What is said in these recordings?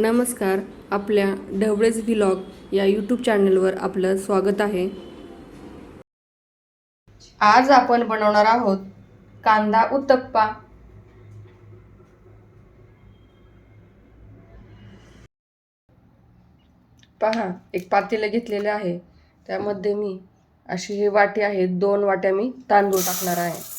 नमस्कार. आपल्या ढवळेच व्लॉग या यूट्यूब चॅनलवर आपलं स्वागत आहे. आज आपण बनवणार आहोत कांदा उत्तप्पा. पहा, एक पातेलं घेतलेले आहे. त्यामध्ये मी अशी ही वाटी आहे, 2 वाट्या मी तांदूळ टाकणार आहे.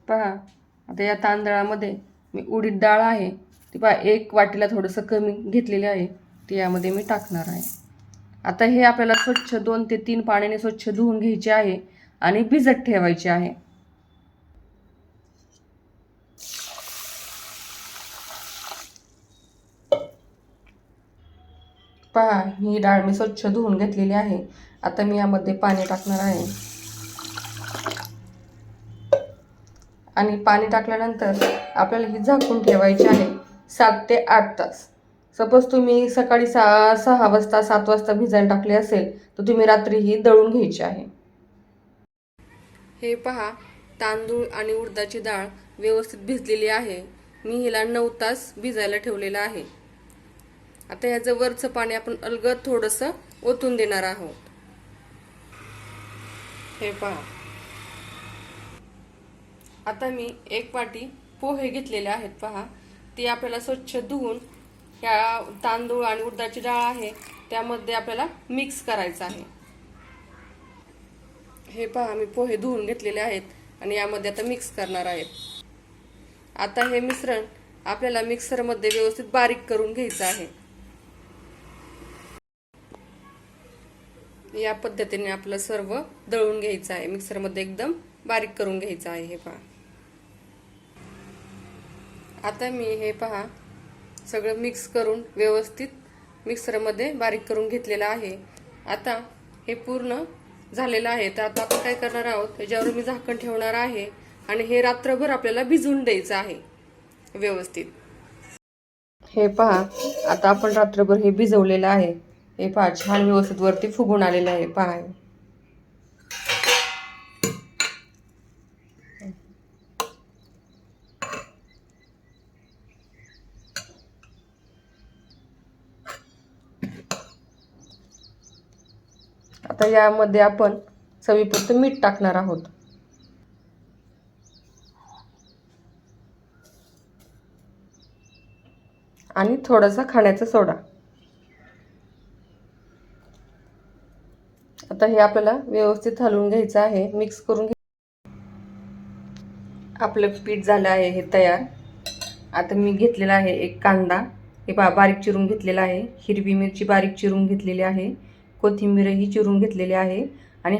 पहा, आता या तांदळामध्ये मी उडीद डाळ आहे ती पहा 1 वाटीला थोडंसं कमी घेतलेली आहे, ती यामध्ये मी टाकणार आहे. आता हे आपल्याला स्वच्छ 2 ते 3 पाण्याने स्वच्छ धुवून घ्यायचे आहे आणि भिजत ठेवायचे आहे. पहा, ही डाळ मी स्वच्छ धुवून घेतलेली आहे. आता मी यामध्ये पाणी टाकणार आहे आणि पाणी टाकल्यानंतर आपल्याला ही झाकून ठेवायची आहे 7 ते 8 तास. सपोज तुम्ही सकाळी 6 वाजता 7 वाजता भिजायला टाकले असेल तर तुम्ही रात्री ही दळून घ्यायची आहे. हे पहा, तांदूळ आणि उडदाची डाळ व्यवस्थित भिजलेली आहे. मी हिला 9 तास भिजायला ठेवलेलं आहे. आता ह्याचं वरचं पाणी आपण अलगद थोडंसं ओतून देणार आहोत. हे पहा, आता मी 1 वाटी पोहे घेतलेले आहेत. पहा, ते आपल्याला स्वच्छ धुवून ह्या तांदूळ आणि उडदाची डाळ आहे त्यामध्ये आपल्याला मिक्स करायचं आहे. हे पहा, मी पोहे धुवून घेतलेले आहेत आणि यामध्ये आता मिक्स करणार आहेत. आता हे मिश्रण आपल्याला मिक्सरमध्ये व्यवस्थित बारीक करून घ्यायचं आहे. या पद्धतीने आपलं सर्व दळून घ्यायचं आहे. मिक्सरमध्ये एकदम बारीक करून घ्यायचं आहे. हे पहा, आता मी हे पहा सगळं मिक्स करून व्यवस्थित मिक्सरमध्ये बारीक करून घेतलेलं आहे. आता हे पूर्ण झालेलं आहे. तर आता आपण काय करणार आहोत, त्याच्यावर मी झाकण ठेवणार आहे आणि हे रात्रभर आपल्याला भिजवून द्यायचं आहे व्यवस्थित. हे पहा, आता आपण रात्रभर हे भिजवलेलं आहे. हे पहा, छान व्यवस्थित वरती फुगून आलेलं आहे. पहा, आता यामध्ये आपण चवीपुरतं मीठ टाकणार आहोत. आणि थोडासा खाण्याचा सोडा. आता हे आपल्याला व्यवस्थित हलवून घ्यायचं आहे, मिक्स करून आपलं पीठ झालं आहे हे तयार. आता मी घेतलेला आहे एक कांदा, हे बारीक चिरून घेतलेला आहे. हिरवी मिरची बारीक चिरून घेतलेली आहे. कोथिंबीरही चिरून घेतलेली आहे. आणि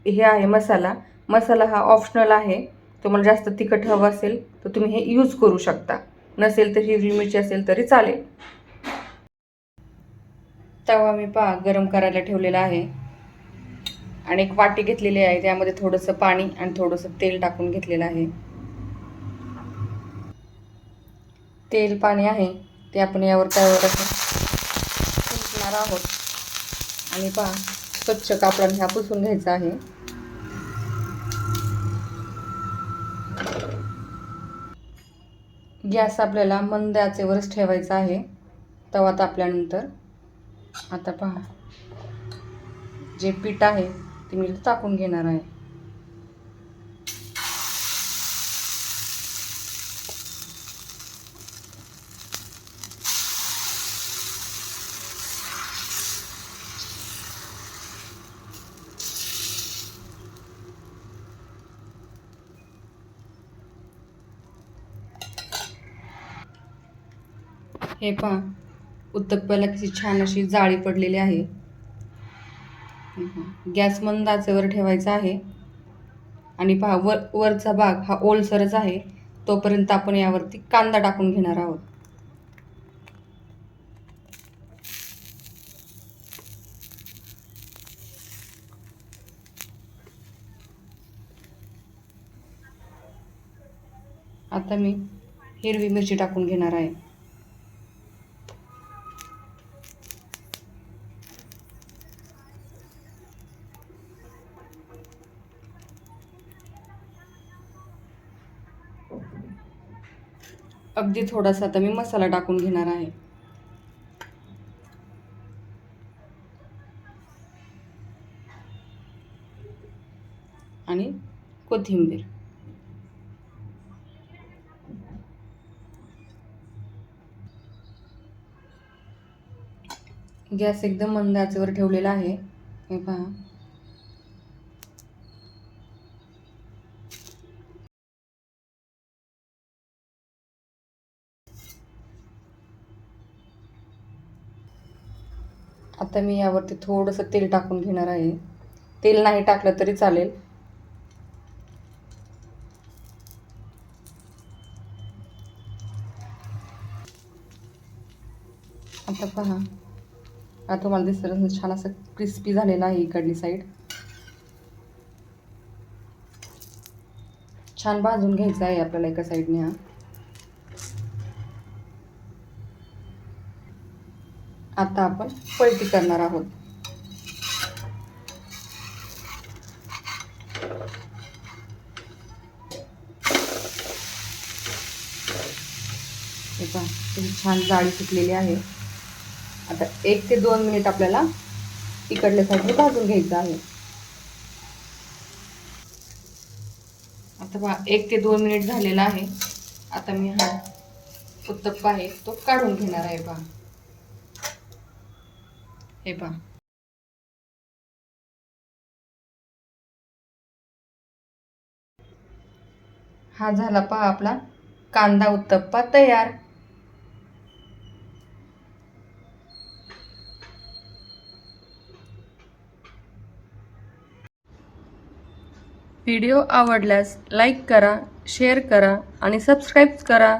हे आहे मसाला. मसाला हा ऑप्शनल आहे. तुम्हाला जास्त तिखट हवं असेल तर तुम्ही हे यूज करू शकता, नसेल तर हिरवी मिरची असेल तरी चालेल. तवा मी गरम करायला ठेवलेला आहे आणि एक वाटी घेतलेली आहे. त्यामध्ये थोडंसं पाणी आणि थोडंसं तेल टाकून घेतलेलं आहे. तेल पाणी आहे ते आपण यावर तव्यावर पुसणार आहोत. आणि पहा, स्वच्छ कापडाने हा पुसून घ्यायचा आहे. गॅस आपल्याला मंद आचेवरच ठेवायचा आहे तवा तापल्यानंतर. आता पहा, जे पीठ आहे ते मी टाकून घेणार आहे. हे पहा, उत्तप्प्याला किती छान अशी जाळी पडलेली आहे. गॅस मंद आचेवर ठेवायचा आहे. आणि पहा, वरचा भाग हा ओलसरच आहे. तोपर्यंत आपण यावरती कांदा टाकून घेणार आहोत. आता मी हिरवी मिरची टाकून घेणार आहे. अगदी थोडासा आता मी मसाला टाकून घेणार आहे. आणि कोथिंबीर. गॅस एकदम मंद आचेवर ठेवलेला आहे. हे पहा. आता मी यावरती थोडंसं तेल टाकून घेणार आहे. तेल नाही टाकलं तरी चालेल. आता पहा, आता तुम्हाला दिसतं छान असं क्रिस्पी झालेलं आहे. इकडली साईड छान भाजून घ्यायचं आहे आपल्याला एका साईडने. हा आता आपण पलटी करणार आहोत. एका छान जाळी सुटलेली आहे. आता 1 ते 2 मिनिट आपल्याला इकडल्या साईडने भाजून घ्यायचं आहे. आता पहा 1 ते 2 मिनिट झालेला आहे. आता मी हा उत्तप्पा आहे तो काढून घेणार आहे. पहा, हे पहा. हा झाला पहा आपला कांदा उत्तप्पा तयार. व्हिडिओ आवडल्यास लाईक करा, शेअर करा आणि सबस्क्राईब करा.